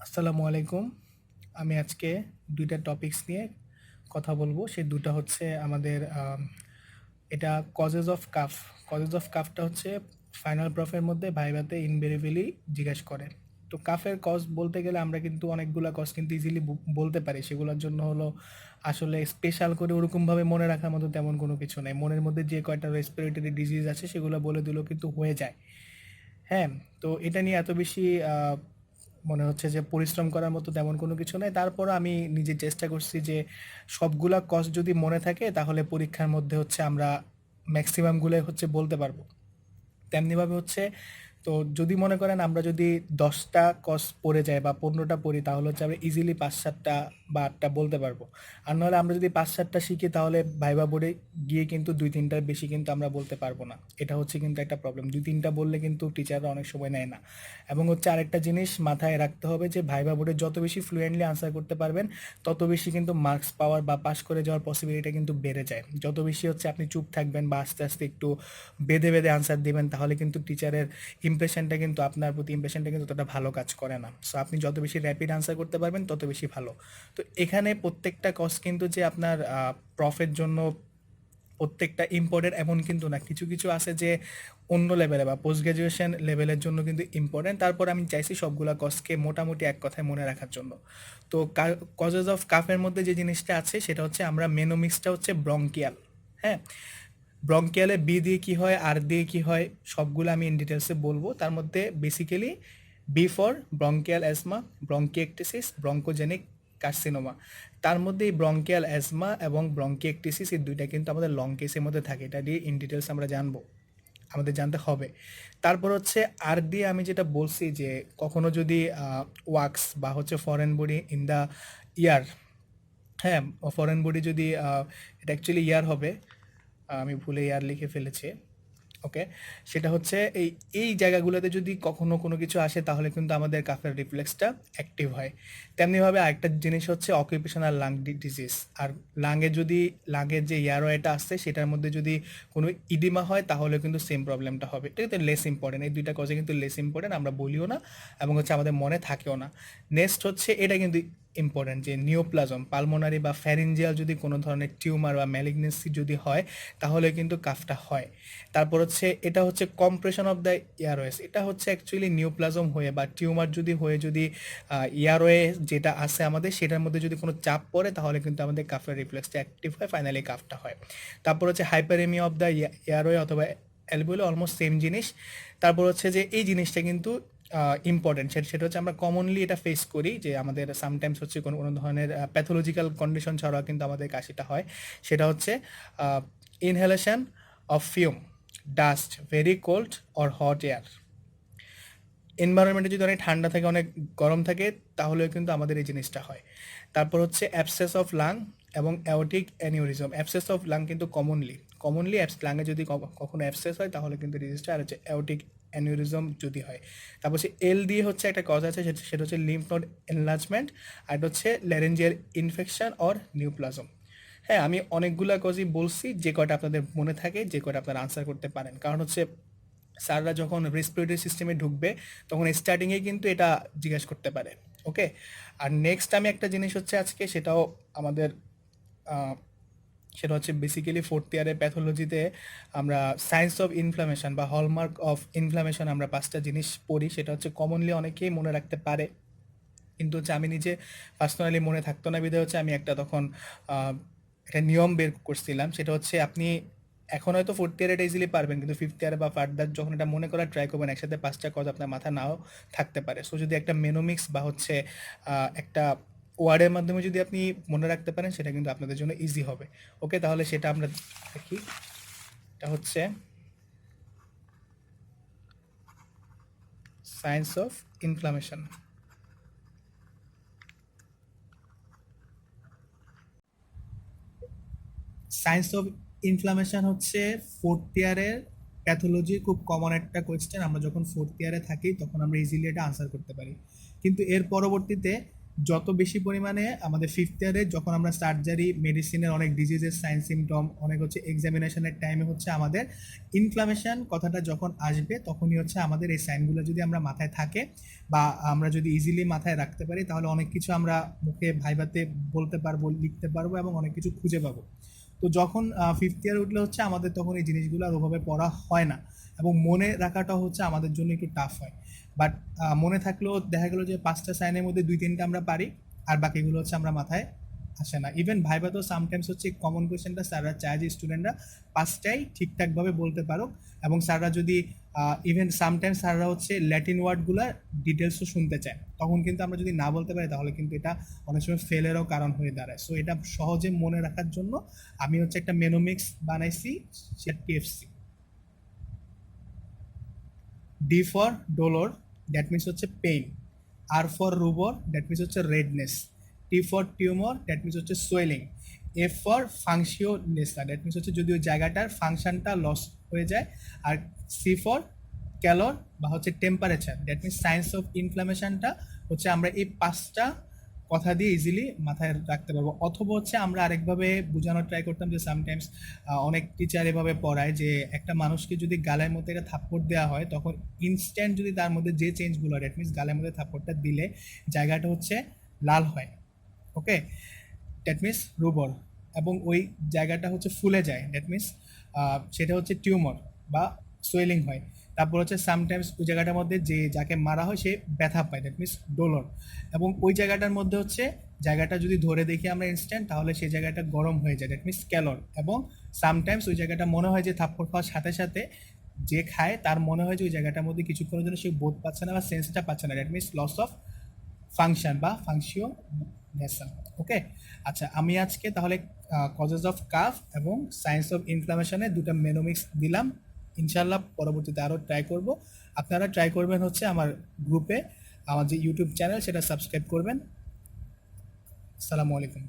আসসালামু আলাইকুম। আমি আজকে ২ টা টপিকস নিয়ে কথা বলবো। সেই ২ টা হচ্ছে আমাদের এটা causes of cough. Causes of কাফটা হচ্ছে ফাইনাল প্রফের মধ্যে ভাইভাতে ইনভেরিয়েবলি জিজ্ঞেস করে। তো কাফের কজ বলতে গেলে আমরা কিন্তু অনেকগুলা কজ কিন্তু ইজিলি বলতে পারি। সেগুলোর জন্য হলো আসলে স্পেশাল করে ওরকমভাবে মনে রাখার মতো তেমন কোনো কিছু নাই। মনের মধ্যে যে কয়টা রেসপিরেটরি ডিজিজ আছে সেগুলো বলে দিলেও কিন্তু হয়ে যায়। হ্যাঁ, তো এটা নিয়ে এত বেশি মনে হচ্ছে যে পরিশ্রম করার মতো তেমন কোনো কিছু নাই। তারপরও আমি নিজে চেষ্টা করছি যে সবগুলা কজ যদি মনে থাকে তাহলে পরীক্ষার মধ্যে হচ্ছে আমরা ম্যাক্সিমামগুলোই হচ্ছে বলতে পারবো। তেমনিভাবে হচ্ছে তো যদি মনে করেন আমরা যদি 10টা কজ পড়ে যাই বা 15টা পড়ি তাহলে হচ্ছে আমরা ইজিলি 5-7টা বা 8টা বলতে পারবো। আর নাহলে আমরা যদি 5-7টা শিখি তাহলে ভাইবা বোর্ডে গিয়ে কিন্তু 2-3টার বেশি কিন্তু আমরা বলতে পারবো না। এটা হচ্ছে কিন্তু একটা প্রবলেম। 2-3টা বললে কিন্তু টিচাররা অনেক সময় নেয় না। এবং হচ্ছে আরেকটা জিনিস মাথায় রাখতে হবে যে ভাইবা বোর্ডে যত বেশি ফ্লুয়েন্টলি আনসার করতে পারবেন তত বেশি কিন্তু মার্কস পাওয়ার বা পাস করে যাওয়ার পসিবিলিটি কিন্তু বেড়ে যায়। যত বেশি হচ্ছে আপনি চুপ থাকবেন বা আস্তে আস্তে একটু বেঁধে বেঁধে আনসার দিবেন তাহলে কিন্তু টিচারের ইমপ্রেশনটা কিন্তু আপনার প্রতি ইমপ্রেশনটা কিন্তু ততটা ভালো কাজ করে না। সো আপনি যত বেশি র্যাপিড আনসার করতে পারবেন তত বেশি ভালো। তো এখানে প্রত্যেকটা কজ কিন্তু যে আপনার প্রফের জন্য প্রত্যেকটা ইম্পর্টেন্ট এমন কিন্তু না। কিছু কিছু আছে যে অন্য লেভেলে বা পোস্ট গ্রাজুয়েশন লেভেলের জন্য কিন্তু ইম্পর্টেন্ট। তারপর আমি চাইছি সবগুলা কজকে মোটামুটি এক কথায় মনে রাখার জন্য। তো কজেস অফ কাফের মধ্যে যে জিনিসটা আছে সেটা হচ্ছে আমরা মেনোমিক্সটা হচ্ছে ব্রঙ্কিয়াল। হ্যাঁ, ব্রঙ্কিয়ালে বি দিয়ে কি হয় আর দিয়ে কি হয় সবগুলো আমি ইন ডিটেলসে বলবো। তার মধ্যে basically B for bronchial asthma, bronchiectasis, bronchogenic carcinoma. তার মধ্যে এই ব্রঙ্কিয়াল অ্যাজমা এবং ব্রঙ্কিয়েকটিসিস এই দুইটা কিন্তু আমাদের লং কেসের মধ্যে থাকে। এটা দিয়ে ইন ডিটেলস আমরা জানবো, আমাদের জানতে হবে। তারপর হচ্ছে আর দিয়ে আমি যেটা বলছি যে কখনো যদি ওয়াক্স বা হচ্ছে foreign body in the year, হ্যাঁ, ফরেন বডি যদি এটা অ্যাকচুয়ালি ইয়ার হবে, আমি ভুলে ইয়ার লিখে ফেলেছি। ওকে, সেটা হচ্ছে এই এই জায়গাগুলোতে যদি কখনো কোনো কিছু আসে তাহলে কিন্তু আমাদের কাফের রিফ্লেক্সটা অ্যাক্টিভ হয়। তেমনিভাবে আরেকটা জিনিস হচ্ছে অকুপেশনাল লাং ডিজিজ। আর লাঙে যদি লাঙের যে এয়ারওয়েটা আসছে সেটার মধ্যে যদি কোনো ইডিমা হয় তাহলে কিন্তু সেম প্রবলেমটা হবে। এটা কিন্তু লেস ইম্পর্টেন্ট, এই দুইটা কজে কিন্তু লেস ইম্পর্টেন্ট, আমরা বলিও না এবং হচ্ছে আমাদের মনে থাকেও না। নেক্সট হচ্ছে এটা কিন্তু ইম্পর্টেন্ট যে নিওপ্লাজম পালমোনারি বা ফ্যারিঞ্জিয়াল যদি কোনো ধরনের টিউমার বা ম্যালিগনেন্সি যদি হয় তাহলে কিন্তু কাফটা হয়। তারপর হচ্ছে এটা হচ্ছে কম্প্রেশন অফ দ্য এয়ারওয়েজ। এটা হচ্ছে অ্যাকচুয়ালি নিওপ্লাজম হয়ে বা টিউমার যদি হয়ে যদি এয়ারওয়ে যেটা আছে আমাদের সেটার মধ্যে যদি কোনো চাপ পড়ে তাহলে কিন্তু আমাদের কাফের রিফ্লেক্সটা অ্যাক্টিভ হয়, ফাইনালি কাফটা হয়। তারপর হচ্ছে হাইপারেমিয়া অফ দ্য এয়ারওয়ে অথবা অ্যালভিওলে অলমোস্ট সেম জিনিস। তারপর হচ্ছে যে এই জিনিসটা কিন্তু ইম্পর্টেন্ট, সেটা হচ্ছে আমরা কমনলি এটা ফেস করি যে আমাদের সামটাইমস হচ্ছে কোনো কোনো ধরনের প্যাথোলজিক্যাল কন্ডিশন ছাড়াও কিন্তু আমাদের কাশিটা হয়। সেটা হচ্ছে inhalation of fume, dust, very cold or hot air. এনভায়রনমেন্টে যদি অনেক ঠান্ডা থাকে অনেক গরম থাকে তাহলেও কিন্তু আমাদের এই জিনিসটা হয়। তারপর হচ্ছে অ্যাবসেস অফ লাং এবং aortic aneurysm. Abscess of lung কিন্তু কমনলি লাঙে যদি কখনো অ্যাবসেস হয় তাহলে কিন্তু ডিজিজটা, আর হচ্ছে অ্যাওটিক অ্যানিউরিজম যদি হয়। তারপর হচ্ছে এল দিয়ে হচ্ছে একটা কজ আছে, সেটা হচ্ছে লিম্ফ নোড এনলার্জমেন্ট, আর এটা হচ্ছে ল্যারেঞ্জিয়াল ইনফেকশন অর নিউপ্লাজম। হ্যাঁ, আমি অনেকগুলা কজই বলছি, যে কয়টা আপনাদের মনে থাকে, যে কয়টা আপনারা আনসার করতে পারেন। কারণ হচ্ছে স্যাররা যখন রেসপিরেটরি সিস্টেমে ঢুকবে তখন স্টার্টিংয়ে কিন্তু এটা জিজ্ঞেস করতে পারে। ওকে, আর নেক্সট আমি একটা জিনিস হচ্ছে আজকে সেটাও আমাদের আহ, সেটা হচ্ছে বেসিক্যালি ফোর্থ ইয়ারের প্যাথোলজিতে আমরা সায়েন্স অফ ইনফ্লামেশন বা হলমার্ক অফ ইনফ্লামেশন আমরা 5টা জিনিস পড়ি। সেটা হচ্ছে কমনলি অনেকেই মনে রাখতে পারে, কিন্তু হচ্ছে আমি নিজে পার্সোনালি মনে থাকতো না বিধায় হচ্ছে আমি একটা তখন আহ, একটা নিয়ম বের করছিলাম। সেটা হচ্ছে আপনি এখন হয়তো ফোর্থ ইয়ারে এটা ইজিলি পারবেন, কিন্তু ফিফথ ইয়ারে বা ফার্দার যখন এটা মনে করার ট্রাই করবেন একসাথে 5টা কজ আপনার মাথা নাও থাকতে পারে। সো যদি একটা মেনোমিক্স বা হচ্ছে একটা ওয়ার্ডের মাধ্যমে যদি আপনি মনে রাখতে পারেন সেটা কিন্তু আপনাদের জন্য ইজি হবে। ওকে, তাহলে সেটা আমরা দেখি। এটা হচ্ছে science of inflammation. Science of inflammation হচ্ছে ফোর্থ ইয়ারের প্যাথোলজি, খুব কমন একটা কোয়েশ্চেন। আমরা যখন ফোর্থ ইয়ারে থাকি তখন আমরা ইজিলি এটা আনসার করতে পারি, কিন্তু এর পরবর্তীতে যত বেশি পরিমাণে আমাদের ফিফথ ইয়ারে যখন আমরা সার্জারি মেডিসিনের অনেক ডিজিজের সাইন সিমটম অনেক হচ্ছে এক্সামিনেশনের টাইমে হচ্ছে আমাদের ইনফ্লামেশন কথাটা যখন আসবে তখনই হচ্ছে আমাদের এই সাইনগুলো যদি আমরা মাথায় থাকে বা আমরা যদি ইজিলি মাথায় রাখতে পারি তাহলে অনেক কিছু আমরা মুখে ভাইভাতে বলতে পারবো, লিখতে পারবো এবং অনেক কিছু খুঁজে পাবো। তো যখন ফিফথ ইয়ার উঠলে হচ্ছে আমাদের তখন এই জিনিসগুলো আর ওভাবে পড়া হয় না এবং মনে রাখাটাও হচ্ছে আমাদের জন্য একটু টাফ হয়। বাট মনে থাকলেও দেখা গেলো যে 5টা সাইনের মধ্যে 2-3টা আমরা পারি আর বাকিগুলো হচ্ছে আমরা মাথায় আসে না। ইভেন ভাইভাতেও সামটাইমস হচ্ছে কমন কোয়েশ্চেনটা স্যাররা চায় যে স্টুডেন্টরা 5টাই ঠিকঠাকভাবে বলতে পারুক এবং স্যাররা যদি ইভেন সামটাইমস স্যাররা হচ্ছে ল্যাটিন ওয়ার্ডগুলোর ডিটেলসও শুনতে চায়, তখন কিন্তু আমরা যদি না বলতে পারি তাহলে কিন্তু এটা অনেক সময় ফেলেরও কারণ হয়ে দাঁড়ায়। সো এটা সহজে মনে রাখার জন্য আমি হচ্ছে একটা মেনোমিক্স বানাইছি, সেটা TFC. D for dolor, that means হচ্ছে pain. R for rubor, that means হচ্ছে redness. T for tumor, that means হচ্ছে swelling. F for functio laesa, that means হচ্ছে যদি ওই জায়গাটার ফাংশনটা লস হয়ে যায়। আর সি ফর ক্যালর বা হচ্ছে temperature, that means science of ইনফ্লামেশনটা হচ্ছে আমরা এই 5টা কথা দিয়ে ইজিলি মাথায় রাখতে পারবো। অথবা হচ্ছে আমরা আরেকভাবে বোঝানোর ট্রাই করতাম যে সামটাইমস অনেক টিচার এভাবে পড়ায় যে একটা মানুষকে যদি গালের মধ্যে একটা থাপ্পড় দেওয়া হয় তখন ইনস্ট্যান্ট যদি তার মধ্যে যে চেঞ্জগুলো হয়, দ্যাট মিনস গালের মধ্যে থাপ্পড়টা দিলে জায়গাটা হচ্ছে লাল হয়। ওকে, দ্যাট মিনস রুবর। এবং ওই জায়গাটা হচ্ছে ফুলে যায়, দ্যাট মিনস সেটা হচ্ছে টিউমার বা সোয়েলিং হয়। তারপর হচ্ছে সামটাইমস ওই জায়গাটার মধ্যে যে যাকে মারা হয় সে ব্যথা পায়, দ্যাট মিনস ডোলর। এবং ওই জায়গাটার মধ্যে হচ্ছে জায়গাটা যদি ধরে দেখি আমরা ইনস্ট্যান্ট তাহলে সেই জায়গাটা গরম হয়ে যায়, দ্যাট মিনস ক্যালর। এবং সামটাইমস ওই জায়গাটা মনে হয় যে থাপ্পড় খাওয়ার সাথে সাথে যে খায় তার মনে হয় যে ওই জায়গাটার মধ্যে কিছুক্ষণের জন্য সে বোধ পাচ্ছে না বা সেন্সটা পাচ্ছে না, that means loss of function বা ফাংশিও নেশন। ওকে, আচ্ছা আমি আজকে তাহলে কজেস অফ কাফ এবং সায়েন্স অফ ইনফ্লামেশনের দুটো মেনোমিক্স দিলাম। ইনশাল্লাহ পরবর্তীতে আরও ট্রাই করব। আপনারা ট্রাই করবেন হচ্ছে আমার গ্রুপে, আমার যে ইউটিউব চ্যানেল সেটা সাবস্ক্রাইব করবেন। আসসালামু আলাইকুম।